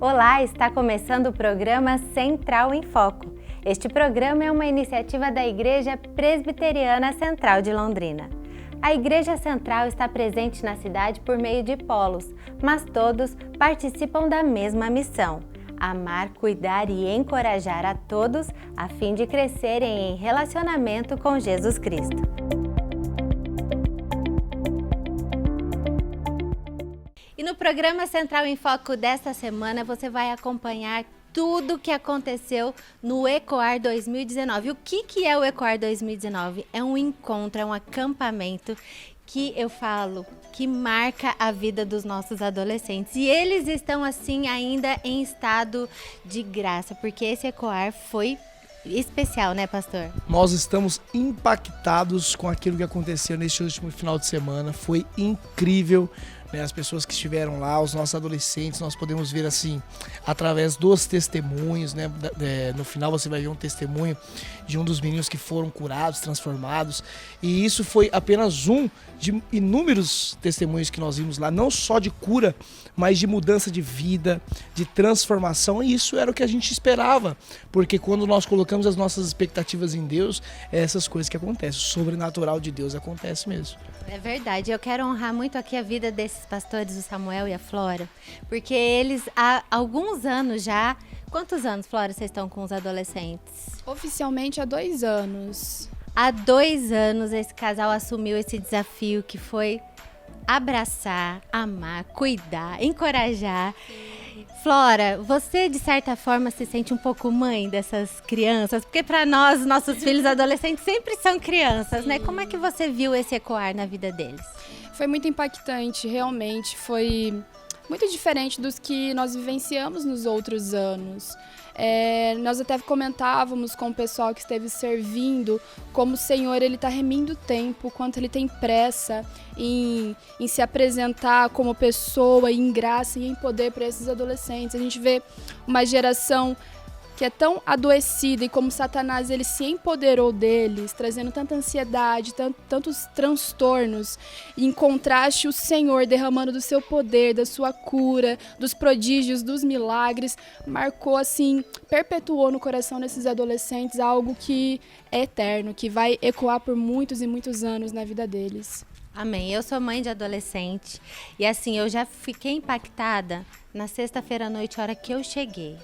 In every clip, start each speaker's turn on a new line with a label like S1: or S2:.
S1: Olá, está começando o programa Central em Foco. Este programa é uma iniciativa da Igreja Presbiteriana Central de Londrina. A Igreja Central está presente na cidade por meio de polos, mas todos participam da mesma missão: amar, cuidar e encorajar a todos a fim de crescerem em relacionamento com Jesus Cristo. E no programa Central em Foco desta semana você vai acompanhar tudo o que aconteceu no Ecoar 2019. O que é o Ecoar 2019? É um encontro, é um acampamento que eu falo que marca a vida dos nossos adolescentes. E eles estão assim ainda em estado de graça, porque esse Ecoar foi especial, né, pastor?
S2: Nós estamos impactados com aquilo que aconteceu neste último final de semana. Foi incrível. As pessoas que estiveram lá, os nossos adolescentes, nós podemos ver assim, através dos testemunhos, né? No final você vai ver um testemunho de um dos meninos que foram curados, transformados, e isso foi apenas um de inúmeros testemunhos que nós vimos lá, não só de cura, mas de mudança de vida, de transformação, e isso era o que a gente esperava, porque quando nós colocamos as nossas expectativas em Deus, é essas coisas que acontecem, o sobrenatural de Deus acontece mesmo.
S1: É verdade, eu quero honrar muito aqui a vida desses pastores, o Samuel e a Flora, porque eles há alguns anos já... Quantos anos, Flora, vocês estão com os adolescentes?
S3: Oficialmente há 2 anos.
S1: Há 2 anos esse casal assumiu esse desafio que foi abraçar, amar, cuidar, encorajar. Flora, você de certa forma se sente um pouco mãe dessas crianças? Porque para nós, nossos filhos adolescentes sempre são crianças, né? Como é que você viu esse ecoar na vida deles?
S3: Foi muito impactante, realmente. Foi muito diferente dos que nós vivenciamos nos outros anos. Nós até comentávamos com o pessoal que esteve servindo como o Senhor ele está remindo o tempo, quanto ele tem pressa em se apresentar como pessoa, em graça e em poder para esses adolescentes. A gente vê uma geração que é tão adoecida e como Satanás ele se empoderou deles, trazendo tanta ansiedade, tantos transtornos, e em contraste o Senhor derramando do seu poder, da sua cura, dos prodígios, dos milagres, marcou assim, perpetuou no coração desses adolescentes algo que é eterno, que vai ecoar por muitos e muitos anos na vida deles.
S1: Amém. Eu sou mãe de adolescente e assim, eu já fiquei impactada na sexta-feira à noite, a hora que eu cheguei.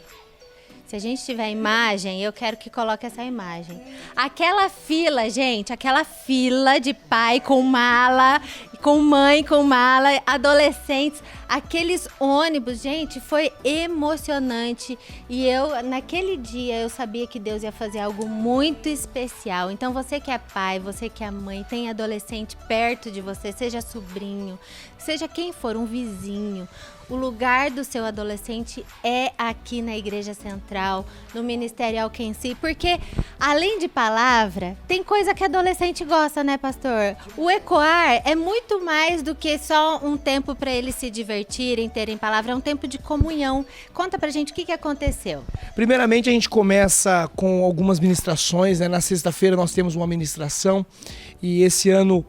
S1: Se a gente tiver imagem, eu quero que coloque essa imagem. Aquela fila, gente, aquela fila de pai com mala, com mãe com mala, adolescentes, aqueles ônibus, gente, foi emocionante. E eu, naquele dia, eu sabia que Deus ia fazer algo muito especial. Então, você que é pai, você que é mãe, tem adolescente perto de você, seja sobrinho, seja quem for, um vizinho, o lugar do seu adolescente é aqui na Igreja Central, no Ministério Alquenci, porque além de palavra, tem coisa que adolescente gosta, né, pastor? O Ecoar é muito mais do que só um tempo para eles se divertirem, terem palavra, é um tempo de comunhão. Conta pra gente o que aconteceu.
S2: Primeiramente, a gente começa com algumas ministrações, né? Na sexta-feira nós temos uma ministração e esse ano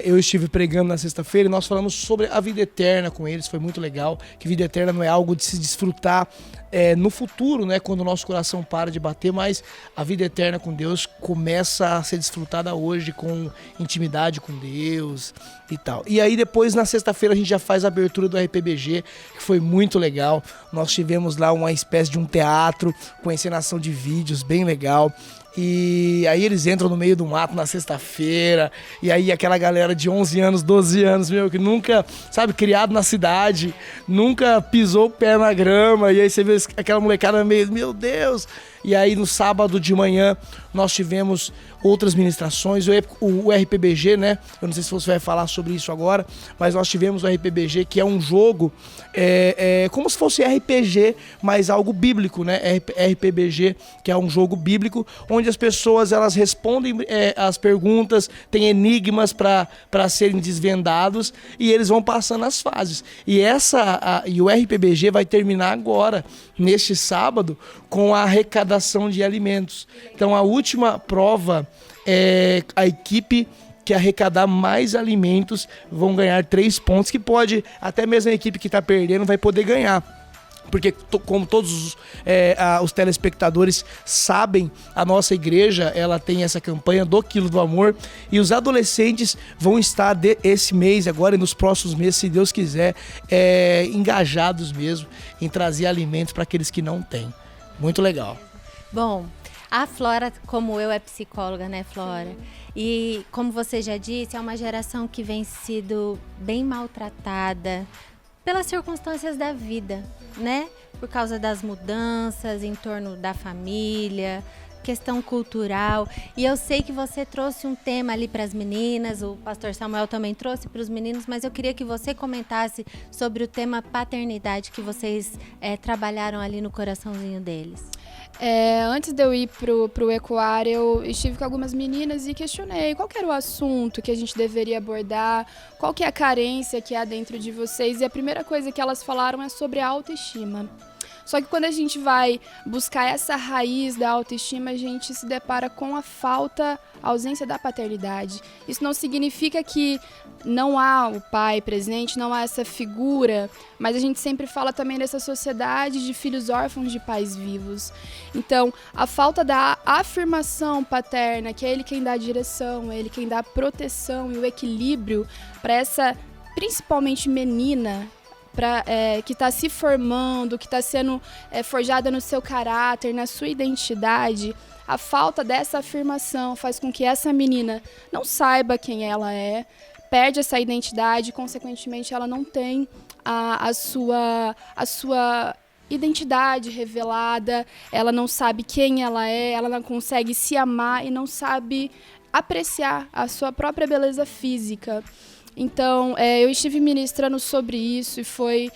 S2: eu estive pregando na sexta-feira e nós falamos sobre a vida eterna com eles, foi muito legal, que vida eterna não é algo de se desfrutar no futuro, né, quando o nosso coração para de bater, mas a vida eterna com Deus começa a ser desfrutada hoje com intimidade com Deus e tal. E aí depois na sexta-feira a gente já faz a abertura do RPBG, que foi muito legal. Nós tivemos lá uma espécie de um teatro com encenação de vídeos bem legal. E aí eles entram no meio do mato na sexta-feira, e aí aquela galera de 11 anos, 12 anos, que nunca, sabe, criado na cidade, nunca pisou o pé na grama, e aí você vê aquela molecada meio, meu Deus. E aí no sábado de manhã nós tivemos outras ministrações, o RPBG, né? Eu não sei se você vai falar sobre isso agora, mas nós tivemos o RPBG, que é um jogo, como se fosse RPG, mas algo bíblico, né? RPBG, que é um jogo bíblico, onde as pessoas elas respondem as perguntas, tem enigmas para serem desvendados, e eles vão passando as fases. E o RPBG vai terminar agora, neste sábado, com a arrecadação de alimentos. Então a última prova é a equipe que arrecadar mais alimentos vão ganhar 3 pontos, que pode, até mesmo a equipe que está perdendo vai poder ganhar. porque como todos os telespectadores sabem, a nossa igreja ela tem essa campanha do Quilo do Amor, e os adolescentes vão estar esse mês agora e nos próximos meses, se Deus quiser, engajados mesmo em trazer alimentos para aqueles que não têm. Muito legal.
S1: Bom, a Flora, como eu, é psicóloga, né, Flora? E como você já disse, é uma geração que vem sido bem maltratada pelas circunstâncias da vida, né? Por causa das mudanças em torno da família, questão cultural. E eu sei que você trouxe um tema ali para as meninas, o pastor Samuel também trouxe para os meninos, mas eu queria que você comentasse sobre o tema paternidade que vocês trabalharam ali no coraçãozinho deles.
S3: Antes de eu ir pro Ecoar, eu estive com algumas meninas e questionei qual que era o assunto que a gente deveria abordar, qual que é a carência que há dentro de vocês, e a primeira coisa que elas falaram é sobre a autoestima. Só que quando a gente vai buscar essa raiz da autoestima, a gente se depara com a ausência da paternidade. Isso não significa que não há o pai presente, não há essa figura, mas a gente sempre fala também dessa sociedade de filhos órfãos de pais vivos. Então, a falta da afirmação paterna, que é ele quem dá a direção, é ele quem dá a proteção e o equilíbrio para essa, principalmente menina, que está se formando, que está sendo forjada no seu caráter, na sua identidade, a falta dessa afirmação faz com que essa menina não saiba quem ela é, perde essa identidade, consequentemente ela não tem a sua identidade revelada, ela não sabe quem ela é, ela não consegue se amar e não sabe apreciar a sua própria beleza física. Então, eu estive ministrando sobre isso e foi...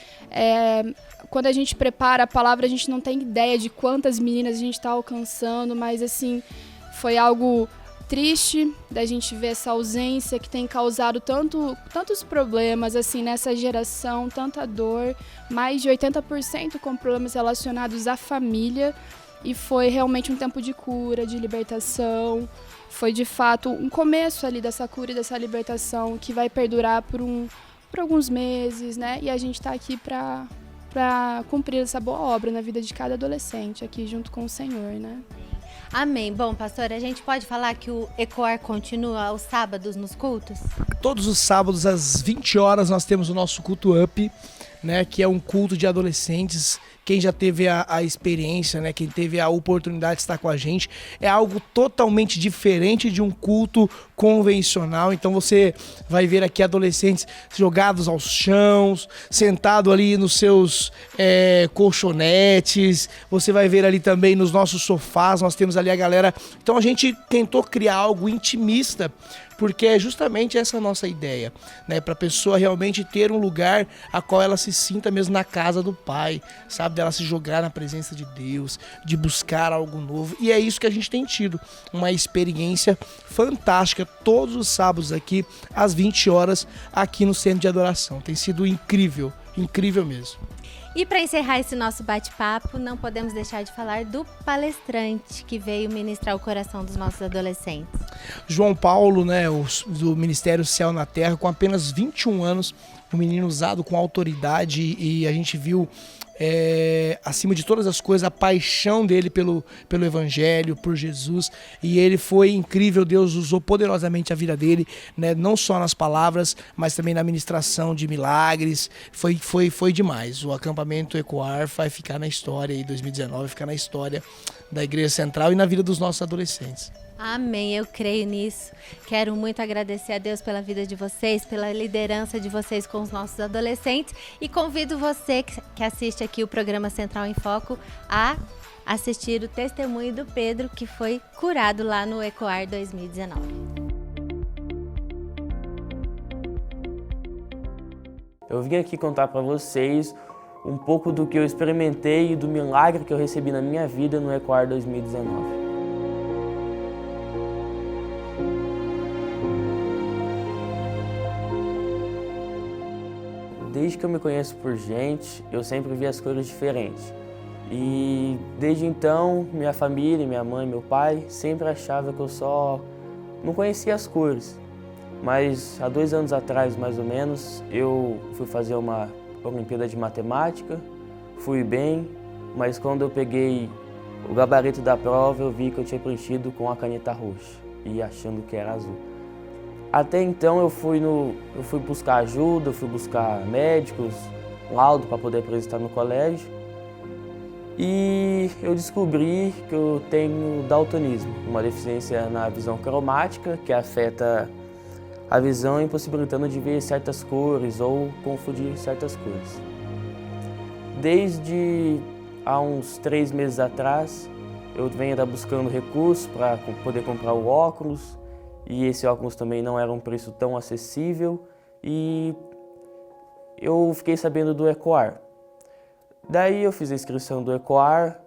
S3: quando a gente prepara a palavra, a gente não tem ideia de quantas meninas a gente está alcançando, mas, assim, foi algo triste da gente ver essa ausência que tem causado tantos problemas, assim, nessa geração, tanta dor, mais de 80% com problemas relacionados à família, e foi realmente um tempo de cura, de libertação. Foi, de fato, um começo ali dessa cura e dessa libertação que vai perdurar por alguns meses, né? E a gente está aqui para cumprir essa boa obra na vida de cada adolescente aqui junto com o Senhor, né?
S1: Amém. Bom, pastor, a gente pode falar que o Ecoar continua aos sábados nos cultos?
S2: Todos os sábados, às 20 horas, nós temos o nosso culto up, né? Que é um culto de adolescentes. Quem já teve a experiência, né, quem teve a oportunidade de estar com a gente, é algo totalmente diferente de um culto convencional. Então você vai ver aqui adolescentes jogados aos chãos, sentado ali nos seus colchonetes. Você vai ver ali também nos nossos sofás, nós temos ali a galera. Então a gente tentou criar algo intimista, porque é justamente essa a nossa ideia, né? Para a pessoa realmente ter um lugar a qual ela se sinta mesmo na casa do Pai, sabe? Dela se jogar na presença de Deus, de buscar algo novo. E é isso que a gente tem tido, uma experiência fantástica todos os sábados aqui, às 20 horas, aqui no Centro de Adoração. Tem sido incrível, incrível mesmo.
S1: E para encerrar esse nosso bate-papo, não podemos deixar de falar do palestrante que veio ministrar o coração dos nossos adolescentes.
S2: João Paulo, né, do Ministério Céu na Terra, com apenas 21 anos, um menino usado com autoridade, e a gente viu, acima de todas as coisas, a paixão dele pelo Evangelho, por Jesus, e ele foi incrível. Deus usou poderosamente a vida dele, né, não só nas palavras, mas também na ministração de milagres. Foi demais. O acampamento Ecoar vai ficar na história, e 2019 vai ficar na história da Igreja Central e na vida dos nossos adolescentes.
S1: Amém, eu creio nisso. Quero muito agradecer a Deus pela vida de vocês, pela liderança de vocês com os nossos adolescentes, e convido você que assiste aqui o programa Central em Foco a assistir o testemunho do Pedro, que foi curado lá no Ecoar 2019.
S4: Eu vim aqui contar para vocês um pouco do que eu experimentei e do milagre que eu recebi na minha vida no Ecoar 2019. Desde que eu me conheço por gente, eu sempre vi as coisas diferentes. E desde então, minha família, minha mãe, meu pai, sempre achavam que eu só não conhecia as cores. Mas há 2 anos atrás, mais ou menos, eu fui fazer uma Olimpíada de Matemática, fui bem, mas quando eu peguei o gabarito da prova, eu vi que eu tinha preenchido com a caneta roxa e achando que era azul. Até então eu fui buscar ajuda, eu fui buscar médicos, laudo para poder apresentar no colégio. E eu descobri que eu tenho daltonismo, uma deficiência na visão cromática que afeta a visão, impossibilitando de ver certas cores ou confundir certas cores. Desde há uns 3 meses atrás, eu venho buscando recursos para poder comprar o óculos, e esse óculos também não era um preço tão acessível, e eu fiquei sabendo do EcoAr. Daí eu fiz a inscrição do EcoAr,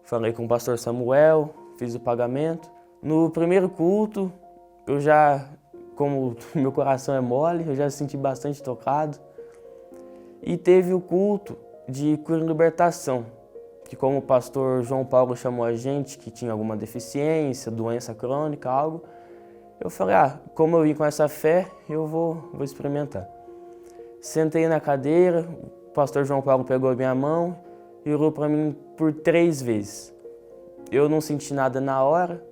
S4: falei com o pastor Samuel, fiz o pagamento. No primeiro culto, como meu coração é mole, eu já me senti bastante tocado. E teve o culto de cura e libertação, que como o pastor João Paulo chamou a gente, que tinha alguma deficiência, doença crônica, algo, eu falei, como eu vim com essa fé, eu vou experimentar. Sentei na cadeira, o pastor João Paulo pegou a minha mão e orou para mim por 3 vezes. Eu não senti nada na hora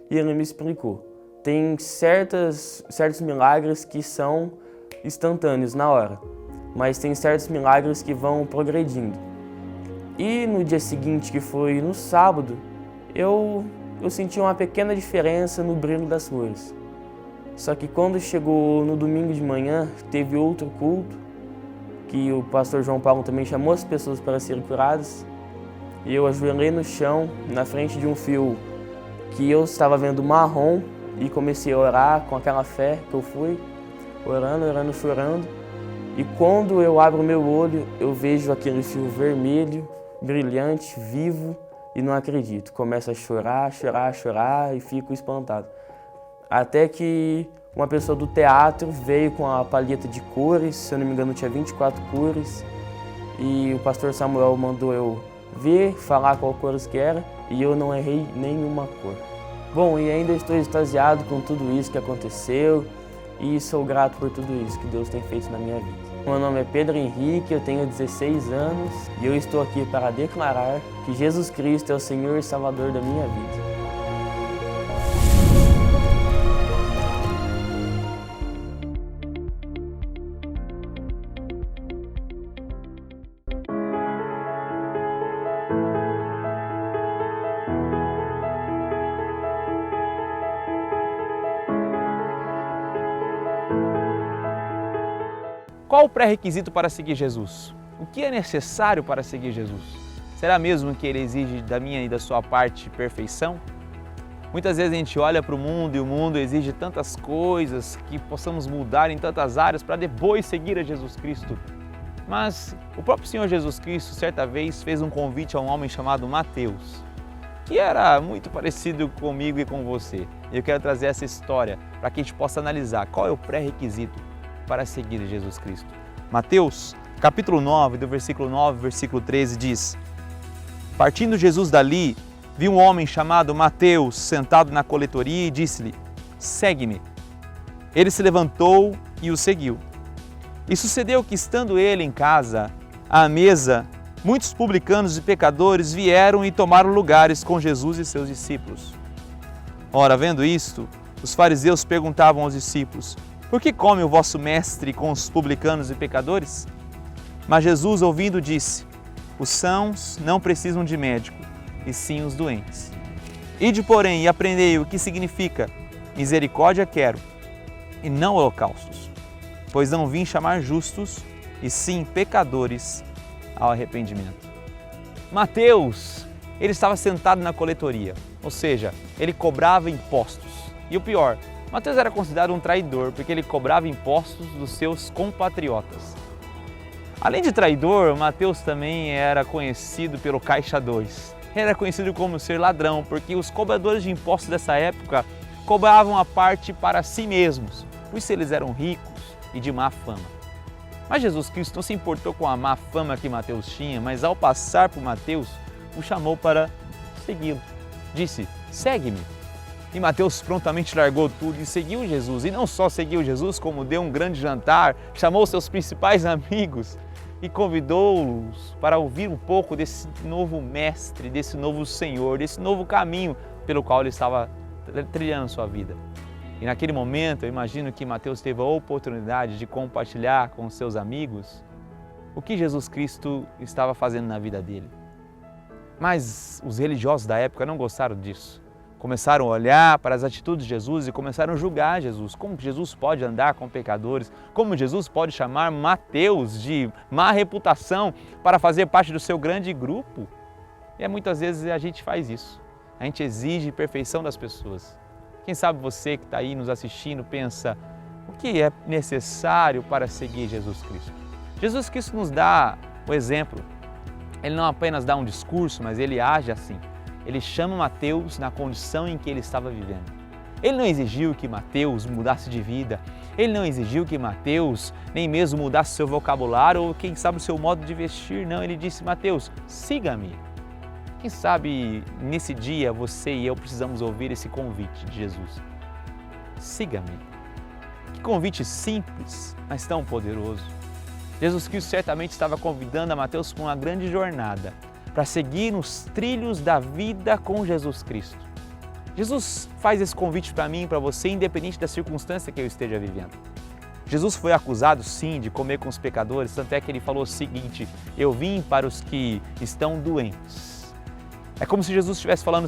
S4: e ele me explicou. Tem certos milagres que são instantâneos na hora, mas tem certos milagres que vão progredindo. E no dia seguinte, que foi no sábado, eu senti uma pequena diferença no brilho das cores. Só que quando chegou no domingo de manhã, teve outro culto, que o pastor João Paulo também chamou as pessoas para serem curadas, e eu ajoelhei no chão, na frente de um fio que eu estava vendo marrom, e comecei a orar com aquela fé que eu fui, orando, chorando. E quando eu abro meu olho, eu vejo aquele fio vermelho, brilhante, vivo, e não acredito. Começo a chorar e fico espantado. Até que uma pessoa do teatro veio com a palheta de cores, se eu não me engano tinha 24 cores, e o pastor Samuel mandou eu ver, falar qual cores que era, e eu não errei nenhuma cor. Bom, e ainda estou extasiado com tudo isso que aconteceu, e sou grato por tudo isso que Deus tem feito na minha vida. Meu nome é Pedro Henrique, eu tenho 16 anos, e eu estou aqui para declarar que Jesus Cristo é o Senhor e Salvador da minha vida.
S5: Qual o pré-requisito para seguir Jesus? O que é necessário para seguir Jesus? Será mesmo que Ele exige da minha e da sua parte perfeição? Muitas vezes a gente olha para o mundo e o mundo exige tantas coisas que possamos mudar em tantas áreas para depois seguir a Jesus Cristo. Mas o próprio Senhor Jesus Cristo certa vez fez um convite a um homem chamado Mateus, que era muito parecido comigo e com você. Eu quero trazer essa história para que a gente possa analisar qual é o pré-requisito para seguir Jesus Cristo. Mateus, capítulo 9, do versículo 9, versículo 13, diz: Partindo Jesus dali, viu um homem chamado Mateus sentado na coletoria e disse-lhe: Segue-me. Ele se levantou e o seguiu. E sucedeu que, estando ele em casa, à mesa, muitos publicanos e pecadores vieram e tomaram lugares com Jesus e seus discípulos. Ora, vendo isto, os fariseus perguntavam aos discípulos: Por que come o vosso mestre com os publicanos e pecadores? Mas Jesus, ouvindo, disse: Os sãos não precisam de médico, e sim os doentes. Ide, porém, e aprendei o que significa: misericórdia quero, e não holocaustos, pois não vim chamar justos, e sim pecadores ao arrependimento. Mateus, ele estava sentado na coletoria, ou seja, ele cobrava impostos. E o pior, Mateus era considerado um traidor, porque ele cobrava impostos dos seus compatriotas. Além de traidor, Mateus também era conhecido pelo caixa 2. Ele era conhecido como ser ladrão, porque os cobradores de impostos dessa época cobravam a parte para si mesmos, por isso eles eram ricos e de má fama. Mas Jesus Cristo não se importou com a má fama que Mateus tinha, mas ao passar por Mateus, o chamou para segui-lo. Disse: Segue-me. E Mateus prontamente largou tudo e seguiu Jesus. E não só seguiu Jesus, como deu um grande jantar, chamou seus principais amigos e convidou-os para ouvir um pouco desse novo mestre, desse novo Senhor, desse novo caminho pelo qual ele estava trilhando sua vida. E naquele momento, eu imagino que Mateus teve a oportunidade de compartilhar com os seus amigos o que Jesus Cristo estava fazendo na vida dele. Mas os religiosos da época não gostaram disso. Começaram a olhar para as atitudes de Jesus e começaram a julgar Jesus. Como que Jesus pode andar com pecadores? Como Jesus pode chamar Mateus de má reputação para fazer parte do seu grande grupo? E muitas vezes a gente faz isso. A gente exige perfeição das pessoas. Quem sabe você que está aí nos assistindo pensa, o que é necessário para seguir Jesus Cristo? Jesus Cristo nos dá o exemplo. Ele não apenas dá um discurso, mas ele age assim. Ele chama Mateus na condição em que ele estava vivendo. Ele não exigiu que Mateus mudasse de vida. Ele não exigiu que Mateus nem mesmo mudasse seu vocabulário ou, quem sabe, o seu modo de vestir. Não, ele disse, Mateus, siga-me. Quem sabe nesse dia você e eu precisamos ouvir esse convite de Jesus. Siga-me. Que convite simples, mas tão poderoso. Jesus Cristo certamente estava convidando a Mateus para uma grande jornada, para seguir nos trilhos da vida com Jesus Cristo. Jesus faz esse convite para mim e para você, independente da circunstância que eu esteja vivendo. Jesus foi acusado, sim, de comer com os pecadores, tanto é que ele falou o seguinte, eu vim para os que estão doentes. É como se Jesus estivesse falando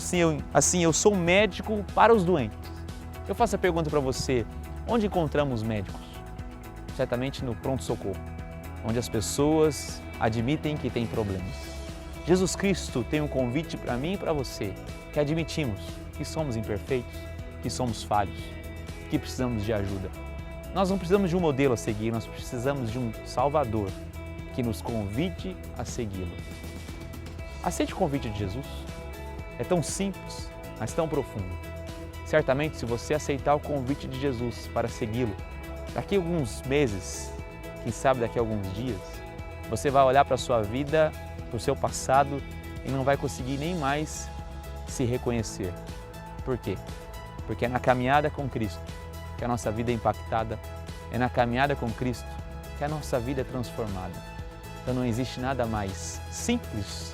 S5: assim, eu sou médico para os doentes. Eu faço a pergunta para você, onde encontramos médicos? Certamente no pronto-socorro, onde as pessoas admitem que têm problemas. Jesus Cristo tem um convite para mim e para você, que admitimos que somos imperfeitos, que somos falhos, que precisamos de ajuda. Nós não precisamos de um modelo a seguir, nós precisamos de um Salvador que nos convide a segui-lo. Aceite o convite de Jesus. É tão simples, mas tão profundo. Certamente, se você aceitar o convite de Jesus para segui-lo, daqui a alguns meses, quem sabe daqui a alguns dias, você vai olhar para a sua vida, para o seu passado e não vai conseguir nem mais se reconhecer. Por quê? Porque é na caminhada com Cristo que a nossa vida é impactada, é na caminhada com Cristo que a nossa vida é transformada. Então não existe nada mais simples,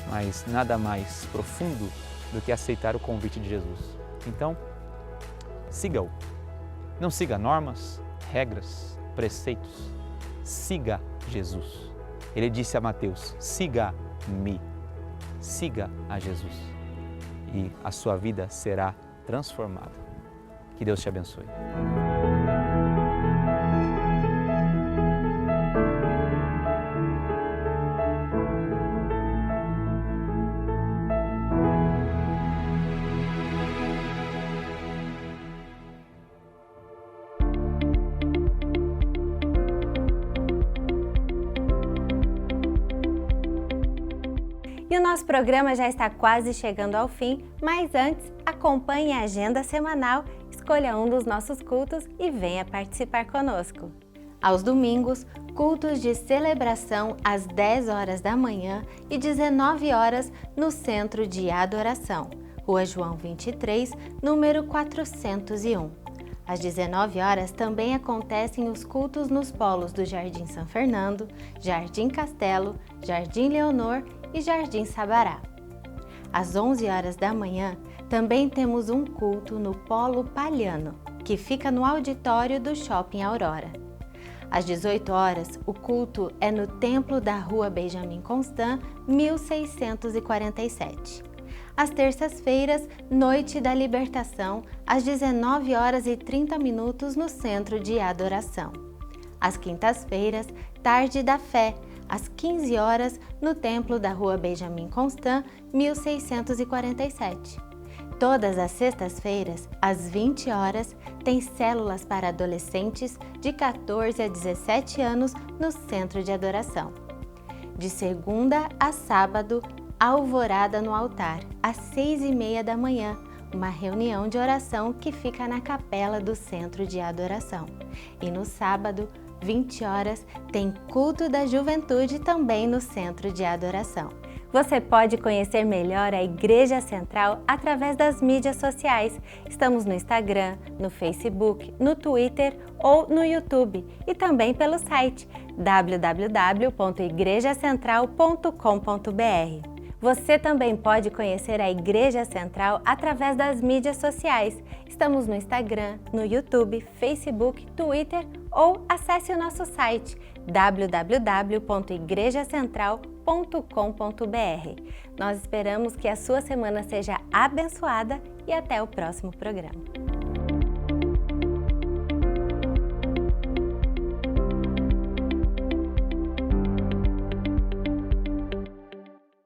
S5: mas nada mais profundo do que aceitar o convite de Jesus. Então, siga-o. Não siga normas, regras, preceitos. Siga Jesus. Ele disse a Mateus, siga-me. Siga a Jesus. E a sua vida será transformada. Que Deus te abençoe.
S1: E o nosso programa já está quase chegando ao fim, mas antes, acompanhe a agenda semanal, escolha um dos nossos cultos e venha participar conosco. Aos domingos, cultos de celebração às 10 horas da manhã e 19 horas no Centro de Adoração, Rua João 23, número 401. Às 19 horas também acontecem os cultos nos polos do Jardim São Fernando, Jardim Castelo, Jardim Leonor e Jardim Sabará. Às 11 horas da manhã também temos um culto no Polo Palhano, que fica no auditório do Shopping Aurora. Às 18 horas, o culto é no Templo da Rua Benjamin Constant, 1647. Às terças-feiras, Noite da Libertação, às 19 horas e 30 minutos no Centro de Adoração. Às quintas-feiras, Tarde da Fé, às 15 horas no Templo da Rua Benjamin Constant, 1647. Todas as sextas-feiras, às 20 horas, tem células para adolescentes de 14 a 17 anos no Centro de Adoração. De segunda a sábado, Alvorada no Altar, às 6h30 da manhã, uma reunião de oração que fica na capela do Centro de Adoração. E no sábado, 20 horas, tem culto da juventude também no Centro de Adoração. Você pode conhecer melhor a Igreja Central através das mídias sociais. Estamos no Instagram, no Facebook, no Twitter ou no YouTube e também pelo site www.igrejacentral.com.br. Você também pode conhecer a Igreja Central através das mídias sociais. Estamos no Instagram, no YouTube, Facebook, Twitter ou acesse o nosso site www.igrejacentral.com.br. Nós esperamos que a sua semana seja abençoada e até o próximo programa.